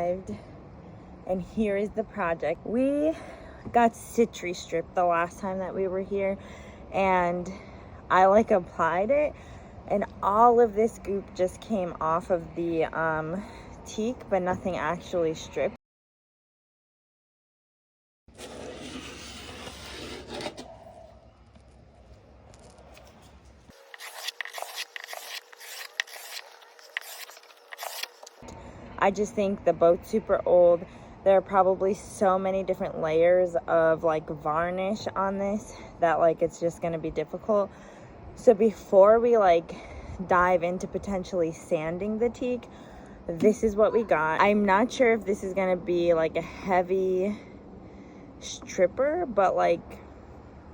arrived, and here is the project. We got citry stripped the last time that we were here, and I like applied it, and all of this goop just came off of the teak, but nothing actually stripped. I just think the boat's super old. There are probably so many different layers of like varnish on this that like it's just gonna be difficult. So before we like dive into potentially sanding the teak, this is what we got. I'm not sure if this is gonna be like a heavy stripper, but like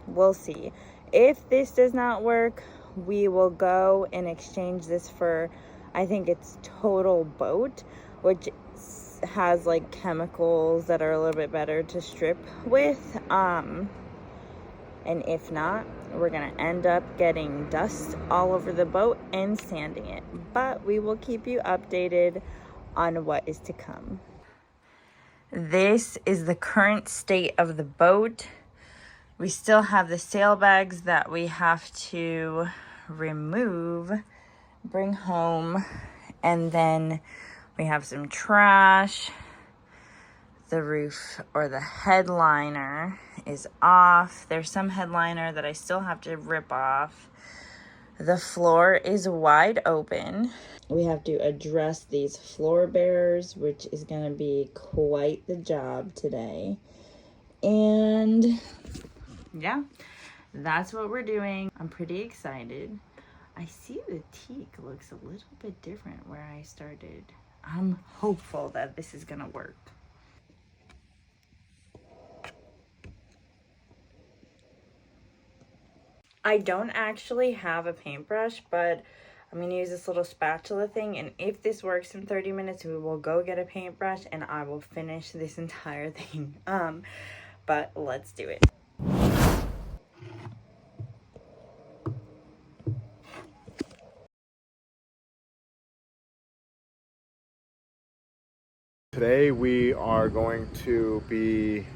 we'll see. If this does not work, we will go and exchange this for, I think it's Total Boat, which has like chemicals that are a little bit better to strip with. And if not, we're gonna end up getting dust all over the boat and sanding it. But we will keep you updated on what is to come. This is the current state of the boat. We still have the sailbags that we have to remove, bring home, and then we have some trash. The roof or the headliner is off. There's some headliner that I still have to rip off. The floor is wide open. We have to address these floor bearers, which is going to be quite the job today. And yeah, that's what we're doing. I'm pretty excited. I see the teak looks a little bit different where I started. I'm hopeful that this is gonna work. I don't actually have a paintbrush, but I'm gonna use this little spatula thing, and if this works in 30 minutes, we will go get a paintbrush and I will finish this entire thing. But let's do it. Today we are going to be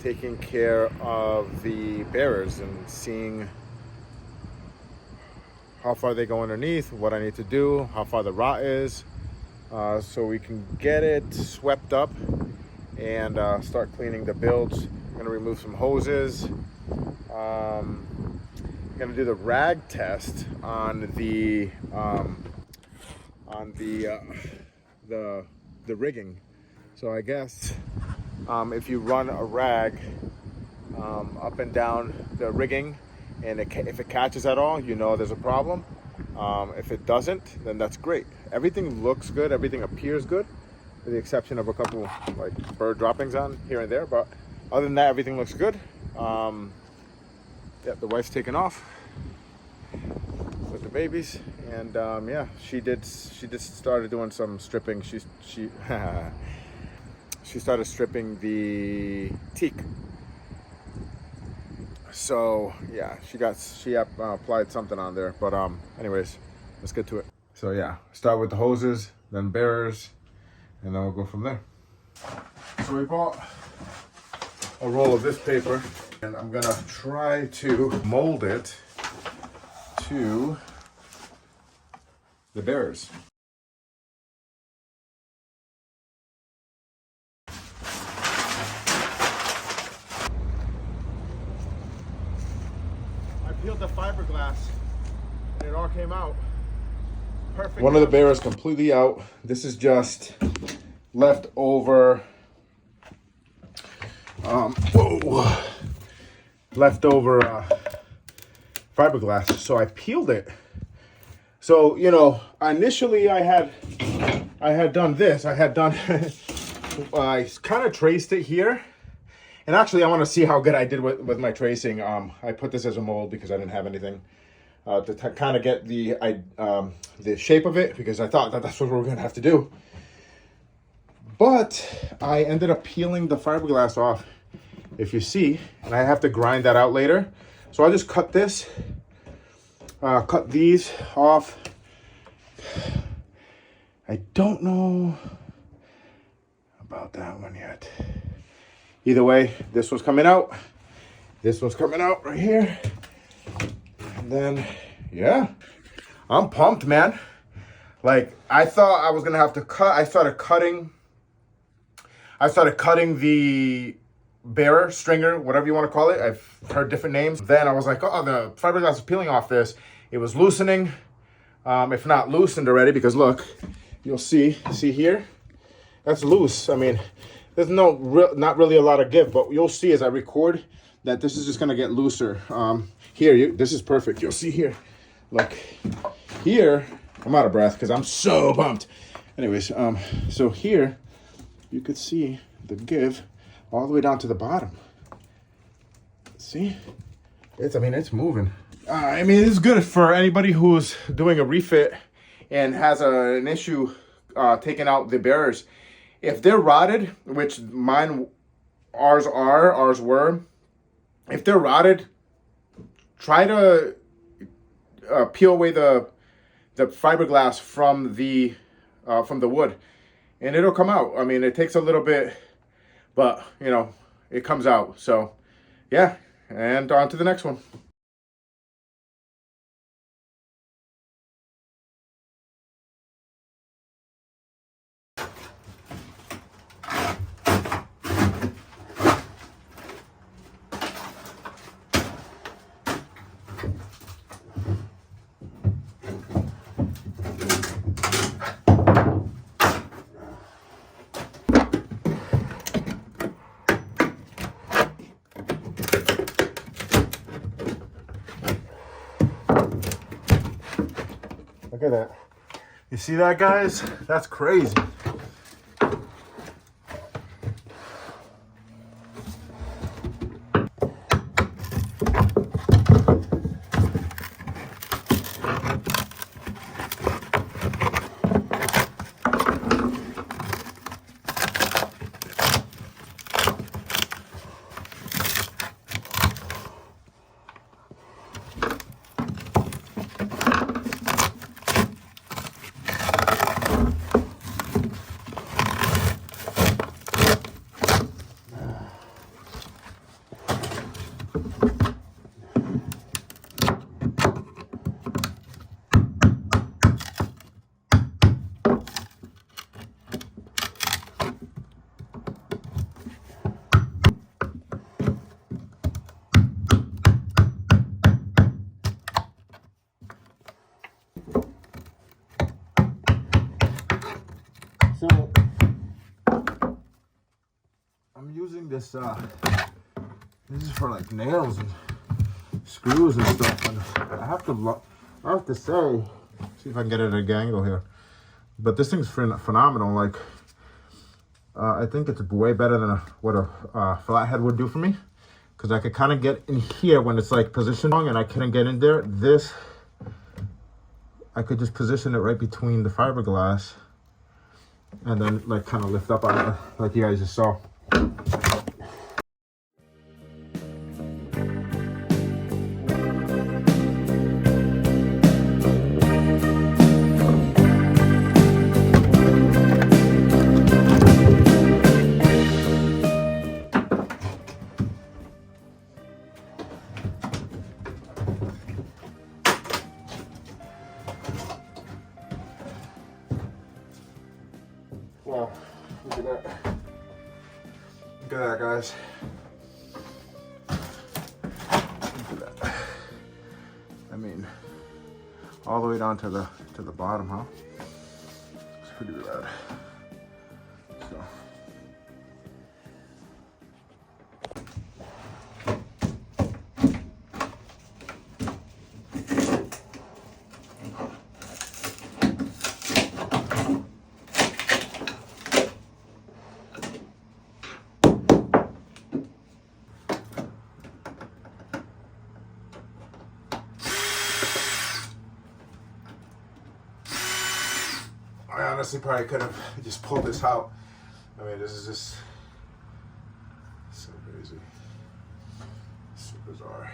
taking care of the bearers and seeing how far they go underneath, what I need to do, how far the rot is, so we can get it swept up and start cleaning the bilge. I'm going to remove some hoses. I'm going to do the rag test on the rigging. So I guess if you run a rag up and down the rigging, and if it catches at all, you know there's a problem. If it doesn't, then that's great. Everything looks good, everything appears good, with the exception of a couple like bird droppings on here and there, but other than that, everything looks good. Yeah, the wife's taken off with the babies, and yeah, she just started doing some stripping. She started stripping the teak. So yeah, she applied something on there, but anyways, let's get to it. So yeah, start with the hoses, then bearers, and then we'll go from there. So we bought a roll of this paper, and I'm gonna try to mold it to the bearers. I peeled the fiberglass and it all came out perfect. One of the bearers completely out. This is just leftover fiberglass. So I peeled it. So, you know, initially I had done this. I kind of traced it here. And actually, I want to see how good I did with my tracing. I put this as a mold because I didn't have anything to kind of get the shape of it, because I thought that's what we were going to have to do. But I ended up peeling the fiberglass off, if you see, and I have to grind that out later. So I just cut this, cut these off. I don't know about that one yet. Either way, this one's coming out. This one's coming out right here. And then, yeah. I'm pumped, man. Like, I thought I was gonna have to cut. I started cutting the bearer, stringer, whatever you want to call it. I've heard different names. Then I was like, oh, the fiberglass is peeling off this. It was loosening, if not loosened already, because look, you'll see here, that's loose. I mean, there's not really a lot of give, but you'll see as I record that this is just gonna get looser. This is perfect. You'll see here, look, here, I'm out of breath because I'm so pumped. Anyways, so here, you could see the give all the way down to the bottom. See? It's moving. It's good for anybody who's doing a refit and has an issue taking out the bearers. If they're rotted, which ours were, if they're rotted, try to peel away the fiberglass from the wood, and it'll come out. I mean, it takes a little bit, but you know, it comes out. So yeah, and on to the next one. Look at that. You see that, guys? That's crazy. So I'm using this. This is for like nails and screws and stuff. And I have to say, see if I can get it at an angle here. But this thing's phenomenal. Like, I think it's way better than what a flathead would do for me, because I could kind of get in here when it's like positioned wrong, and I couldn't get in there. This, I could just position it right between the fiberglass, and then like kind of lift up on it, like you guys just saw. Wow, look at that. Look at that, guys. Look at that. I mean, all the way down to the bottom, huh? It's pretty rad. So. I honestly probably could have just pulled this out. I mean, this is just so crazy. So bizarre.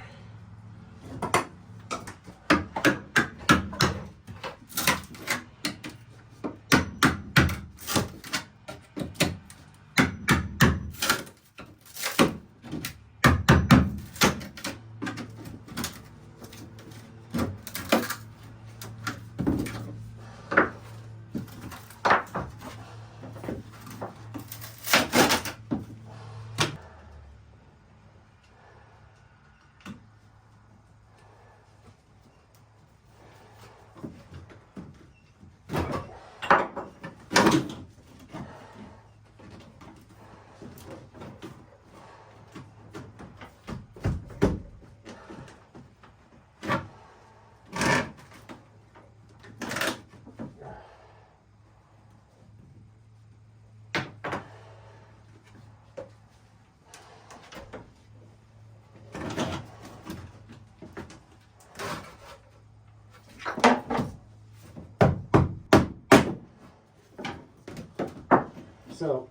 So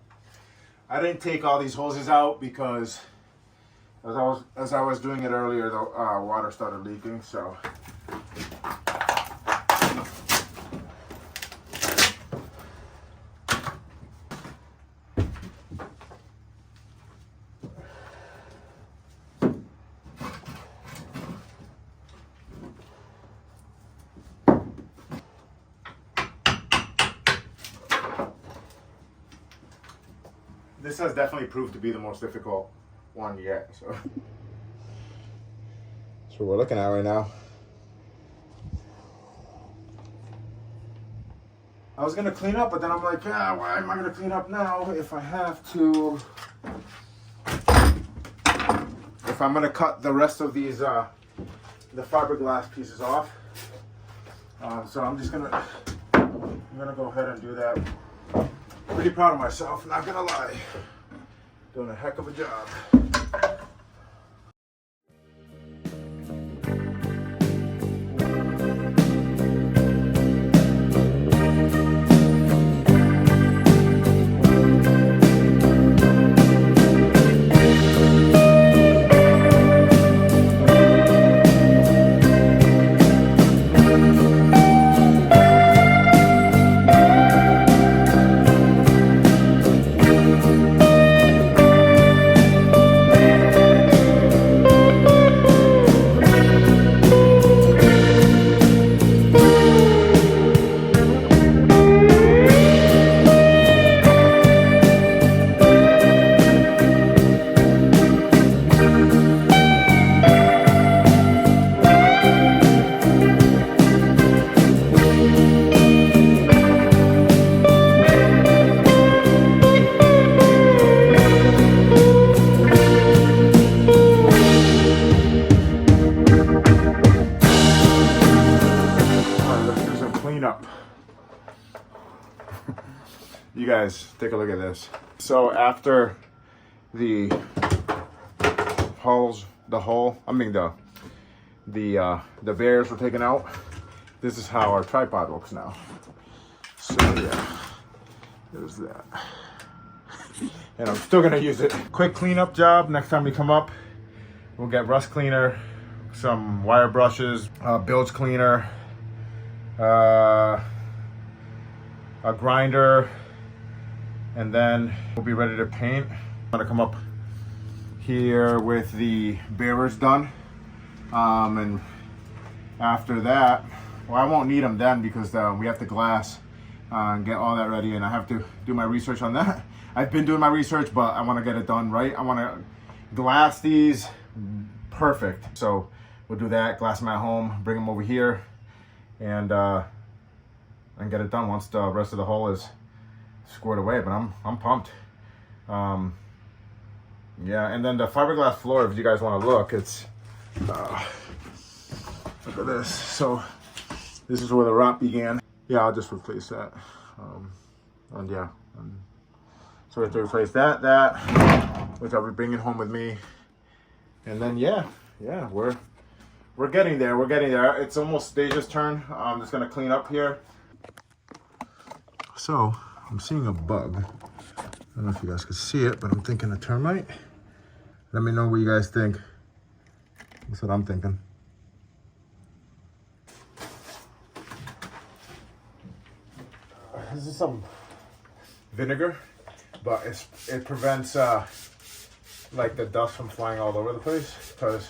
I didn't take all these hoses out because as I was doing it earlier, the water started leaking. So this has definitely proved to be the most difficult one yet. So that's what we're looking at right now. I was gonna clean up, but then I'm like, yeah, why am I gonna clean up now if I have to? If I'm gonna cut the rest of these, the fiberglass pieces off. So I'm gonna go ahead and do that. Pretty proud of myself, not gonna lie. Doing a heck of a job. Up. You guys take a look at this. So after the bears were taken out, this is how our tripod looks now. So yeah, there's that. And I'm still gonna use it. Quick cleanup job. Next time we come up, we'll get rust cleaner, some wire brushes, bilge cleaner, a grinder, and then we'll be ready to paint. I'm gonna come up here with the bearers done, and after that, well, I won't need them then because we have to glass and get all that ready, and I have to do my research on that. I've been doing my research, but I want to get it done right. I want to glass these perfect, so we'll do that, glass them at home, bring them over here, and get it done once the rest of the hull is squared away. But I'm pumped. Yeah, and then the fiberglass floor, if you guys want to look, it's look at this. So this is where the rot began. Yeah, I'll just replace that. And yeah, so we have to replace that, which I'll be bringing home with me. And then yeah, we're getting there. We're getting there. It's almost Stage's turn. I'm just gonna clean up here. So I'm seeing a bug. I don't know if you guys can see it, but I'm thinking a termite. Let me know what you guys think. That's what I'm thinking. This is some vinegar, but it prevents like the dust from flying all over the place. Because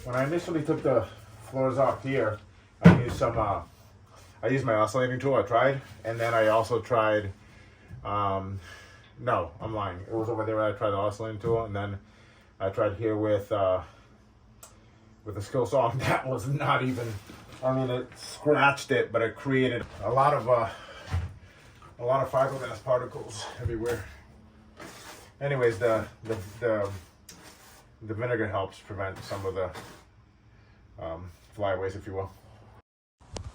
when I initially took the floors off here, I used I used my oscillating tool. I tried, and then I also tried. No, I'm lying. It was over there where I tried the oscillating tool, and then I tried here with a skill saw. That was not even. I mean, it scratched it, but it created a lot of fiberglass particles everywhere. Anyways, the vinegar helps prevent some of the flyaways, if you will.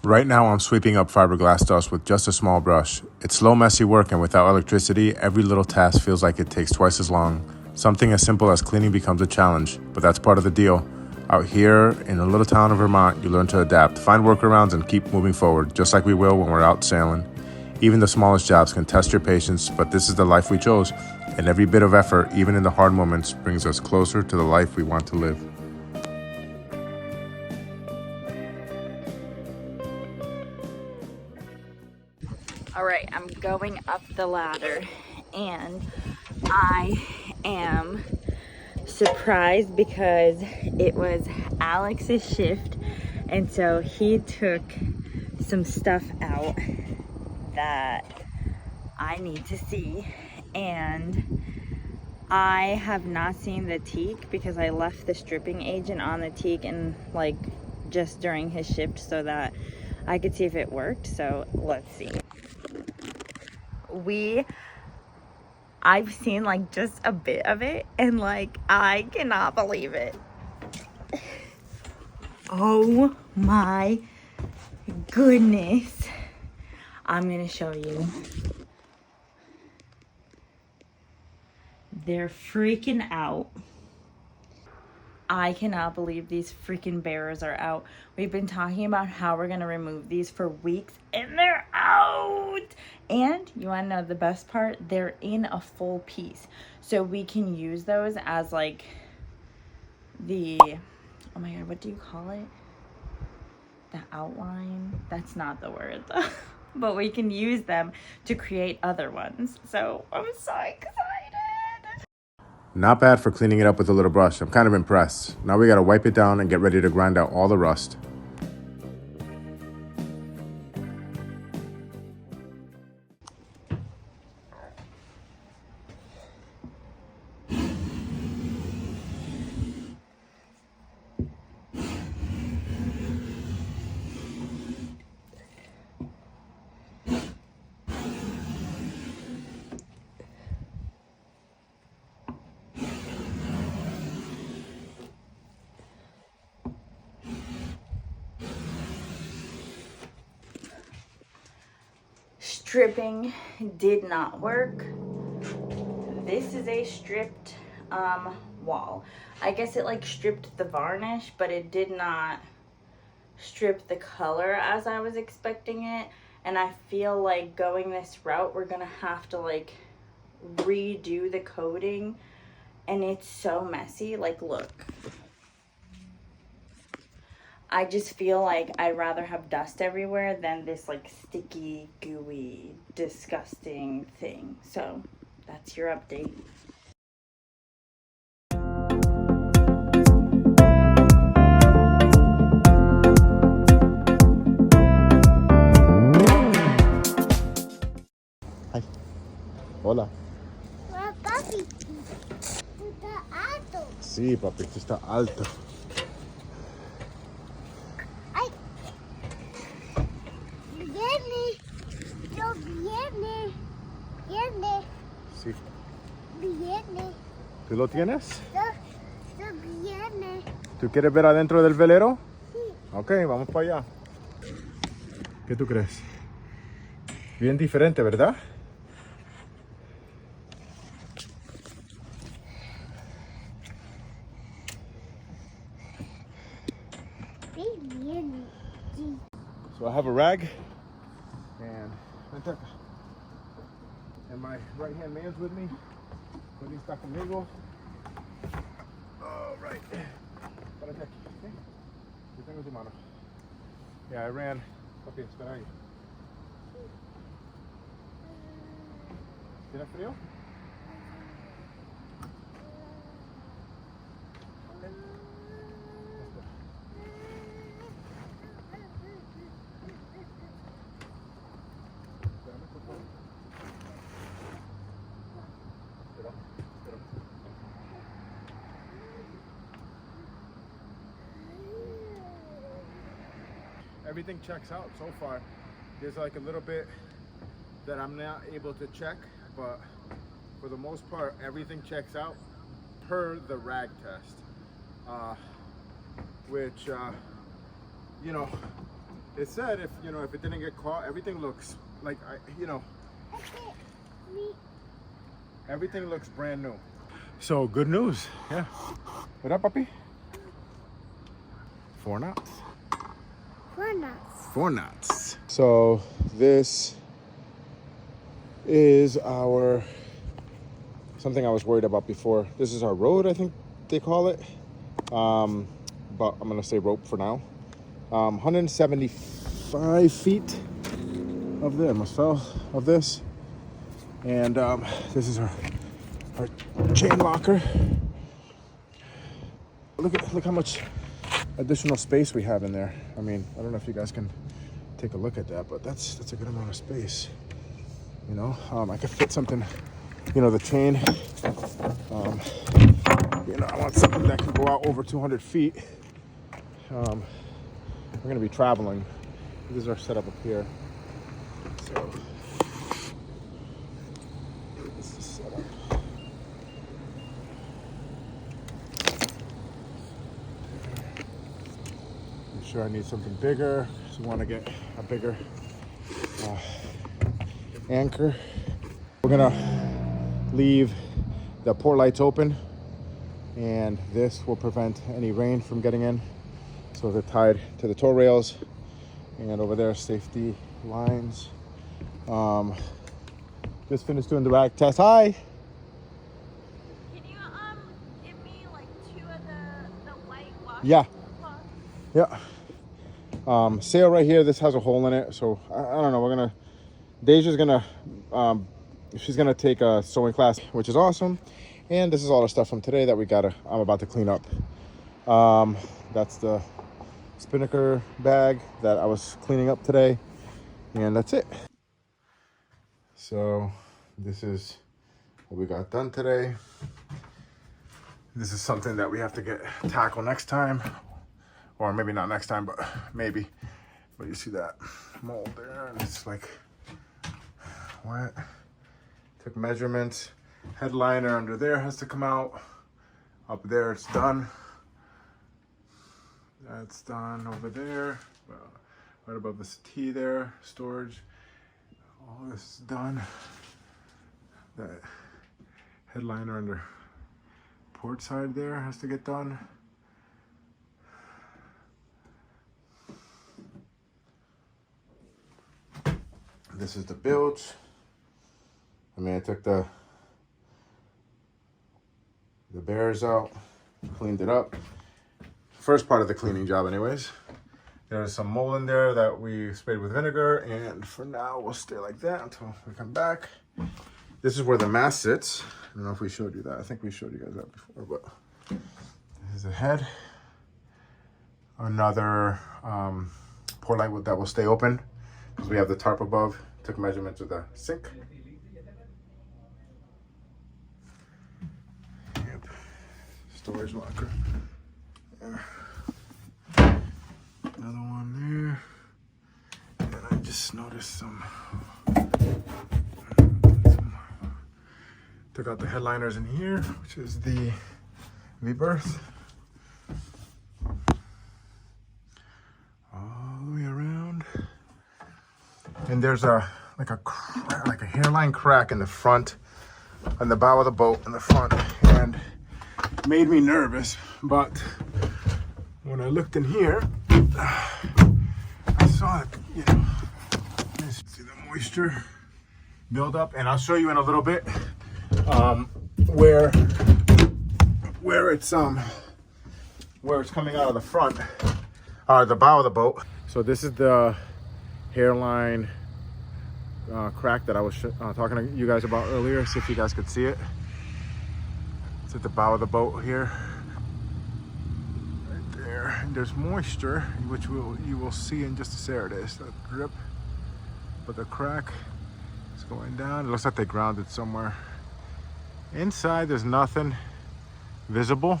Right now I'm sweeping up fiberglass dust with just a small brush. It's slow, messy work, and without electricity, every little task feels like it takes twice as long. Something as simple as cleaning becomes a challenge, but that's part of the deal. Out here in a little town of Vermont, you learn to adapt, find workarounds, and keep moving forward, just like we will when we're out sailing. Even the smallest jobs can test your patience, but this is the life we chose, and every bit of effort, even in the hard moments, brings us closer to the life we want to live. All right, I'm going up the ladder and I am surprised because it was Alex's shift, and so he took some stuff out that I need to see, and I have not seen the Teak because I left the stripping agent on the Teak and like just during his shift so that I could see if it worked. So let's see. I've seen like just a bit of it and like I cannot believe it. Oh my goodness. I'm gonna show you. They're freaking out. I cannot believe these freaking bears are out. We've been talking about how we're gonna remove these for weeks and they're out. And you wanna know the best part? They're in a full piece. So we can use those as like the, oh my God, what do you call it? The outline? That's not the word though. But we can use them to create other ones. So I'm so excited. Not bad for cleaning it up with a little brush. I'm kind of impressed. Now we gotta wipe it down and get ready to grind out all the rust. Stripping did not work. This is a stripped wall. I guess it like stripped the varnish, but it did not strip the color as I was expecting it. And I feel like going this route, we're gonna have to like redo the coating, and it's so messy. Like, look. I just feel like I'd rather have dust everywhere than this like sticky, gooey, disgusting thing. So that's your update. Hi. Hola. Papi, tú estás alto. Sí, papi, tú estás alto. Ay, viene, yo viene, Sí. viene, ¿Tú lo tienes? yo viene. ¿Tú quieres ver adentro del velero? Sí. Ok, vamos para allá. ¿Qué tú crees? Bien diferente, ¿verdad? Viene, sí. So I have a rag and my right hand man's with me. Tony está conmigo. All right. Párate aquí, ¿sí? Yo tengo tu mano. Yeah, I ran. Ok, espera ahí. ¿Tienes frío? Okay. Espérame, por favor. Espera. Everything checks out so far. There's like a little bit that I'm not able to check, but for the most part, everything checks out per the rag test. Which, you know, it said if it didn't get caught, everything looks like, everything looks brand new. So good news, yeah. What up, puppy? 4 knots. 4 knots. 4 knots. So this is our, something I was worried about before. This is our road, I think they call it. But I'm gonna say rope for now. 175 feet of this, almost fell, of this. And this is our chain locker. Look how much additional space we have in there. I mean, I don't know if you guys can take a look at that, but that's a good amount of space. You know, I could fit something, you know, the chain. You know, I want something that can go out over 200 feet. We're gonna be traveling. This is our setup up here. So this is set up. I'm sure I need something bigger. So I want to get a bigger anchor. We're gonna leave the port lights open, and this will prevent any rain from getting in. So they're tied to the tow rails, and over there safety lines. Just finished doing the rack test. Hi. Can you give me like 2 of the white wash? Yeah. cloths? Yeah. Sail right here. This has a hole in it, so I don't know. Deja's gonna, she's gonna take a sewing class, which is awesome. And this is all the stuff from today that I'm about to clean up. That's the spinnaker bag that I was cleaning up today, and that's it. So this is what we got done today. This is something that we have to tackle next time, or maybe not next time, but maybe. But you see that mold there, and it's like, what? Took measurements. Headliner under there has to come out. Up there, it's done. That's done over there. Right above this T there, storage. All this is done. That headliner under port side there has to get done. This is the bilge. I mean, I took the bears out, cleaned it up. First part of the cleaning job anyways. There's some mold in there that we sprayed with vinegar, and for now we'll stay like that until we come back. This is where the mast sits. I don't know if we showed you that. I think we showed you guys that before, but this is the head. Another port light that will stay open because we have the tarp above. Took measurements of the sink. Yep. Storage locker. Yeah. Another one there. And I just noticed some took out the headliners in here, which is the V-berth. All the way around. And there's like a hairline crack in the front, on the bow of the boat in the front, and it made me nervous. But when I looked in here, I saw it, you know, see the moisture build up, and I'll show you in a little bit where it's coming out of the front, the bow of the boat. So this is the hairline crack that I was talking to you guys about earlier. See if you guys could see it. It's at the bow of the boat here. Right there. And there's moisture, which you will see in just a second. There it is, that drip. But the crack is going down. It looks like they grounded somewhere. Inside, there's nothing visible,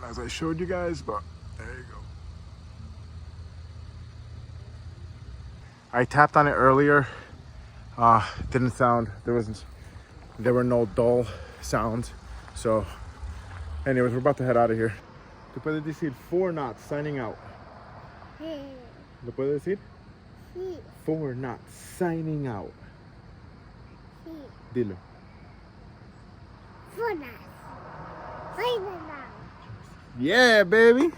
as I showed you guys, but there you go. I tapped on it earlier. Didn't sound, there were no dull sounds. So anyways, we're about to head out of here. ¿Tú puedes decir 4 knots, signing out? ¿Lo puedes decir? Sí, 4 knots, signing out. sí. Dilo. Buenas. Buenas. Yeah, baby.